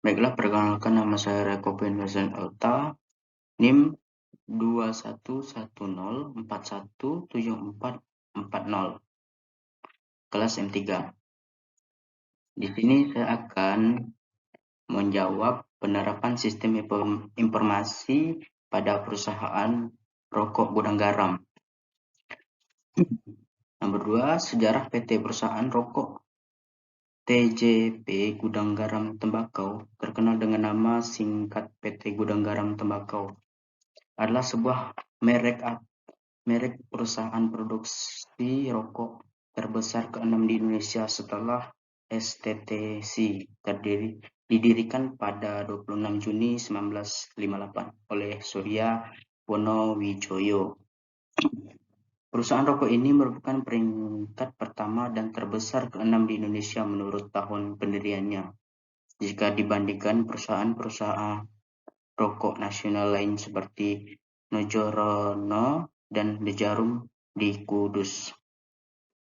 Baiklah, perkenalkan nama saya Reko Vincent Ota, NIM 2110417440, kelas M3. Di sini saya akan menjawab penerapan sistem informasi pada perusahaan rokok gudang garam. Nomor 2, sejarah PT Perusahaan Rokok TJP Gudang Garam Tembakau, terkenal dengan nama singkat PT Gudang Garam Tembakau, adalah sebuah merek perusahaan produksi rokok terbesar ke-6 di Indonesia setelah STTC didirikan pada 26 Juni 1958 oleh Surya Wonowijoyo. Perusahaan rokok ini merupakan peringkat pertama dan terbesar ke-6 di Indonesia menurut tahun pendiriannya, jika dibandingkan perusahaan-perusahaan rokok nasional lain seperti Nojorono dan The Jarum di Kudus.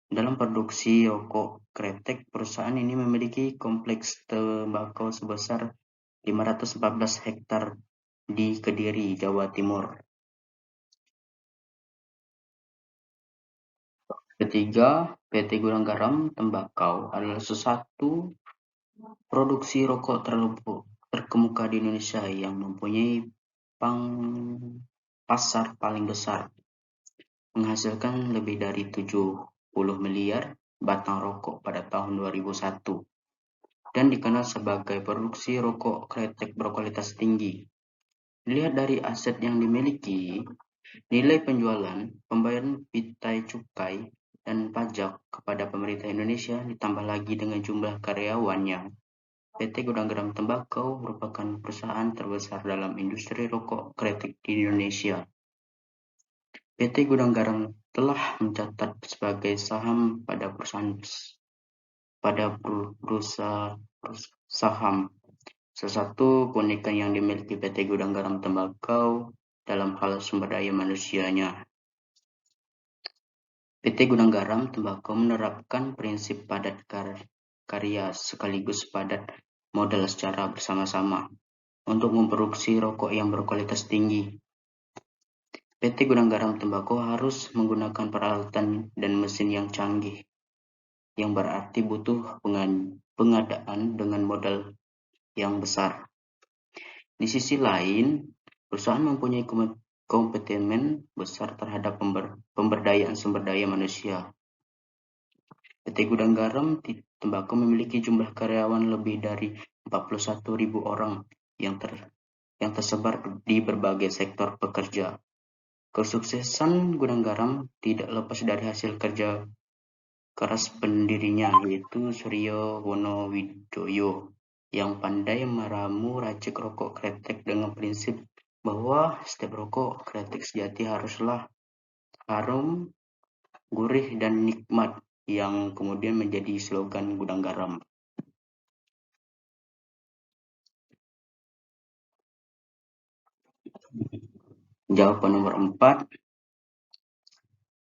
Dalam produksi rokok kretek, perusahaan ini memiliki kompleks tembakau sebesar 514 hektar di Kediri, Jawa Timur. Ketiga, PT Gudang Garam Tembakau adalah satu produksi rokok terkemuka di Indonesia yang mempunyai pasar paling besar, menghasilkan lebih dari 70 miliar batang rokok pada tahun 2001, dan dikenal sebagai produksi rokok kretek berkualitas tinggi. Dilihat dari aset yang dimiliki, nilai penjualan, pembayaran pitai cukai, dan pajak kepada pemerintah Indonesia ditambah lagi dengan jumlah karyawannya, PT Gudang Garam Tembakau merupakan perusahaan terbesar dalam industri rokok kretek di Indonesia. PT Gudang Garam telah mencatat sebagai saham pada bursa saham. Salah satu keunikan yang dimiliki PT Gudang Garam Tembakau dalam hal sumber daya manusianya. PT Gudang Garam Tembakau menerapkan prinsip padat karya sekaligus padat modal secara bersama-sama untuk memproduksi rokok yang berkualitas tinggi. PT Gudang Garam Tembakau harus menggunakan peralatan dan mesin yang canggih, yang berarti butuh pengadaan dengan modal yang besar. Di sisi lain, perusahaan mempunyai komitmen besar terhadap pemberdayaan sumber daya manusia. PT Gudang Garam Tembakau memiliki jumlah karyawan lebih dari 41.000 orang yang tersebar di berbagai sektor pekerja. Kesuksesan Gudang Garam tidak lepas dari hasil kerja keras pendirinya, yaitu Suryo Wonowijoyo, yang pandai meramu racik rokok kretek dengan prinsip bahwa setiap rokok kretek sejati haruslah harum, gurih, dan nikmat, yang kemudian menjadi slogan Gudang Garam. Jawaban nomor 4.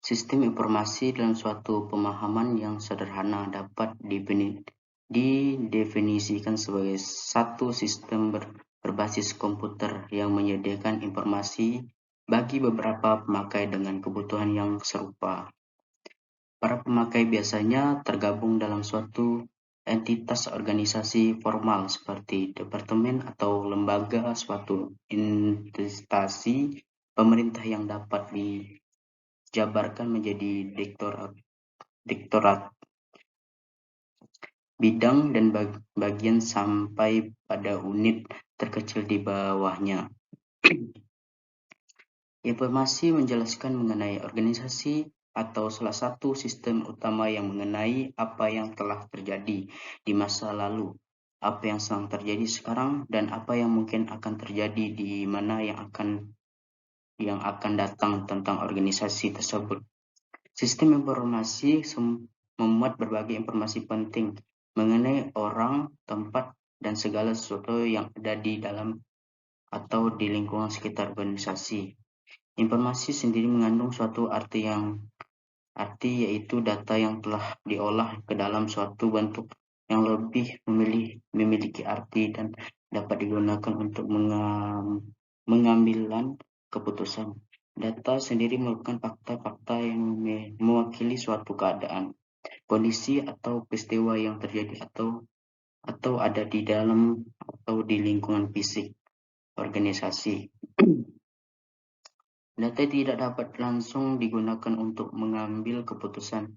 Sistem informasi dalam suatu pemahaman yang sederhana dapat didefinisikan sebagai satu sistem berbasis komputer yang menyediakan informasi bagi beberapa pemakai dengan kebutuhan yang serupa. Para pemakai biasanya tergabung dalam suatu entitas organisasi formal seperti departemen atau lembaga, suatu instansi pemerintah yang dapat dijabarkan menjadi direktorat, bidang, dan bagian sampai pada unit terkecil di bawahnya. Informasi menjelaskan mengenai organisasi atau salah satu sistem utama yang mengenai apa yang telah terjadi di masa lalu, apa yang sedang terjadi sekarang, dan apa yang mungkin akan terjadi di mana yang akan datang tentang organisasi tersebut. Sistem informasi memuat berbagai informasi penting mengenai orang, tempat, dan segala sesuatu yang ada di dalam atau di lingkungan sekitar organisasi. Informasi sendiri mengandung suatu arti yaitu data yang telah diolah ke dalam suatu bentuk yang lebih memiliki arti dan dapat digunakan untuk mengambilan keputusan. Data sendiri merupakan fakta-fakta yang mewakili suatu keadaan, kondisi atau peristiwa yang terjadi atau ada di dalam atau di lingkungan fisik organisasi. Data tidak dapat langsung digunakan untuk mengambil keputusan,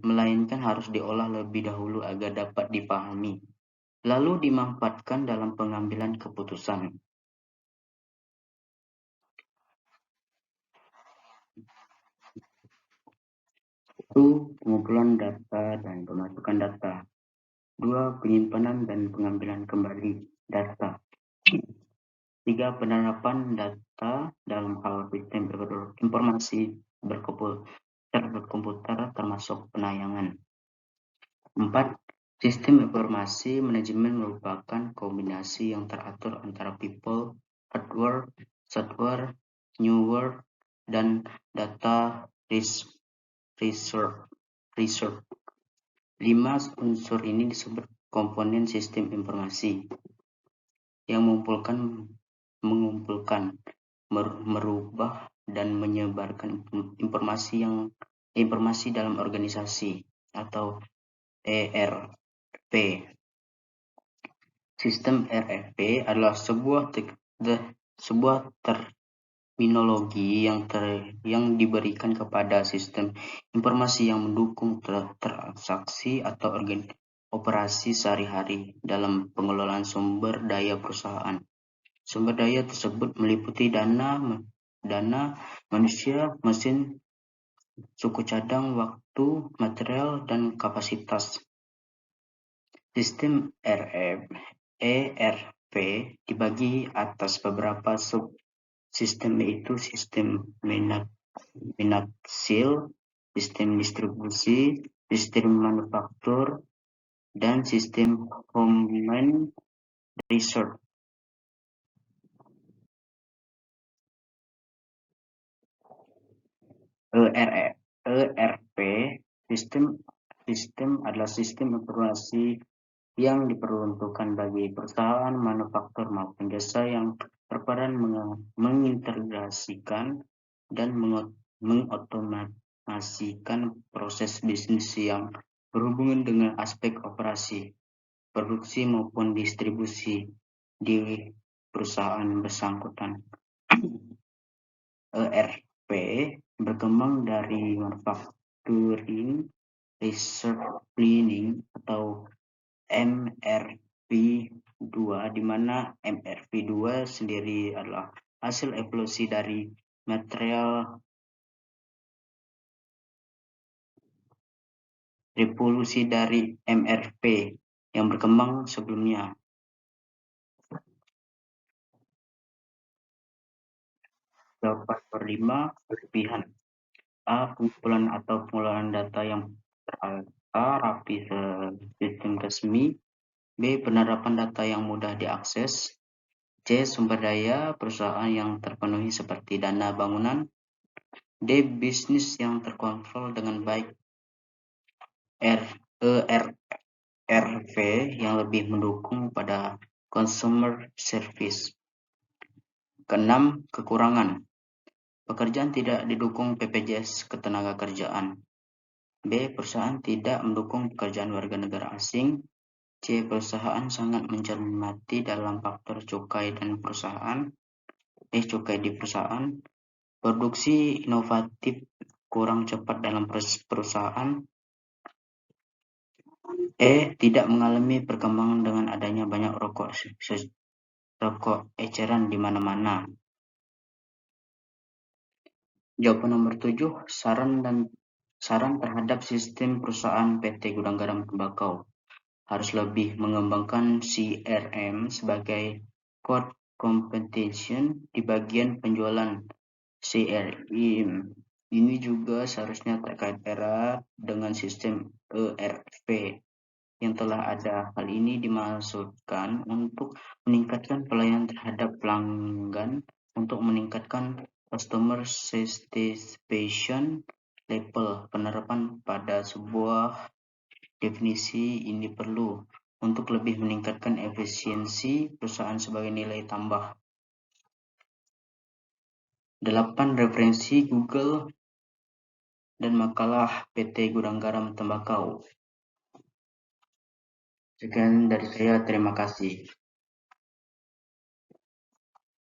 melainkan harus diolah lebih dahulu agar dapat dipahami, lalu dimanfaatkan dalam pengambilan keputusan. Satu, pengumpulan data dan pemasukan data. Dua, penyimpanan dan pengambilan kembali data. Tiga, penerapan data dalam hal sistem informasi berkomputer termasuk penayangan. 4. Sistem informasi manajemen merupakan kombinasi yang teratur antara people, hardware, software, newer, dan data research. 5 unsur ini disebut komponen sistem informasi yang mengumpulkan, merubah, dan menyebarkan informasi dalam organisasi atau ERP. Sistem ERP adalah sebuah terminologi yang diberikan kepada sistem informasi yang mendukung transaksi atau operasi sehari-hari dalam pengelolaan sumber daya perusahaan. Sumber daya tersebut meliputi dana, manusia, mesin, suku cadang, waktu, material, dan kapasitas. Sistem ERP dibagi atas beberapa subsistem, yaitu sistem penaksil, sistem distribusi, sistem manufaktur, dan sistem human research. ERP sistem adalah sistem informasi yang diperuntukkan bagi perusahaan manufaktur maupun jasa yang berperan mengintegrasikan dan mengotomasikan proses bisnis yang berhubungan dengan aspek operasi, produksi maupun distribusi di perusahaan bersangkutan. ERP berkembang dari manufacturing research planning atau MRP2, di mana MRP2 sendiri adalah hasil evolusi dari material revolusi dari MRP yang berkembang sebelumnya. Dapat 5 kelebihan. A. Pengumpulan atau pengelolaan data yang tertata rapi sistem resmi. B. Penerapan data yang mudah diakses. C. Sumber daya perusahaan yang terpenuhi seperti dana bangunan. D. Bisnis yang terkontrol dengan baik. ERP yang lebih mendukung pada consumer service. Keenam, kekurangan. Pekerjaan tidak didukung BPJS Ketenagakerjaan. B. Perusahaan tidak mendukung pekerjaan warga negara asing. C. Perusahaan sangat mencermati dalam faktor cukai di perusahaan. Produksi inovatif kurang cepat dalam perusahaan. Tidak mengalami perkembangan dengan adanya banyak rokok eceran di mana-mana. Jawaban nomor 7, saran terhadap sistem perusahaan PT Gudang Garam Tembakau harus lebih mengembangkan CRM sebagai core competition di bagian penjualan. CRM ini juga seharusnya terkait erat dengan sistem ERP yang telah ada. Hal ini dimaksudkan untuk meningkatkan pelayanan terhadap pelanggan, untuk meningkatkan customer satisfaction level. Penerapan pada sebuah Definisi ini perlu untuk lebih meningkatkan efisiensi perusahaan sebagai nilai tambah. 8 referensi Google dan makalah PT Gudang Garam Tembakau. Sekian dari saya, terima kasih.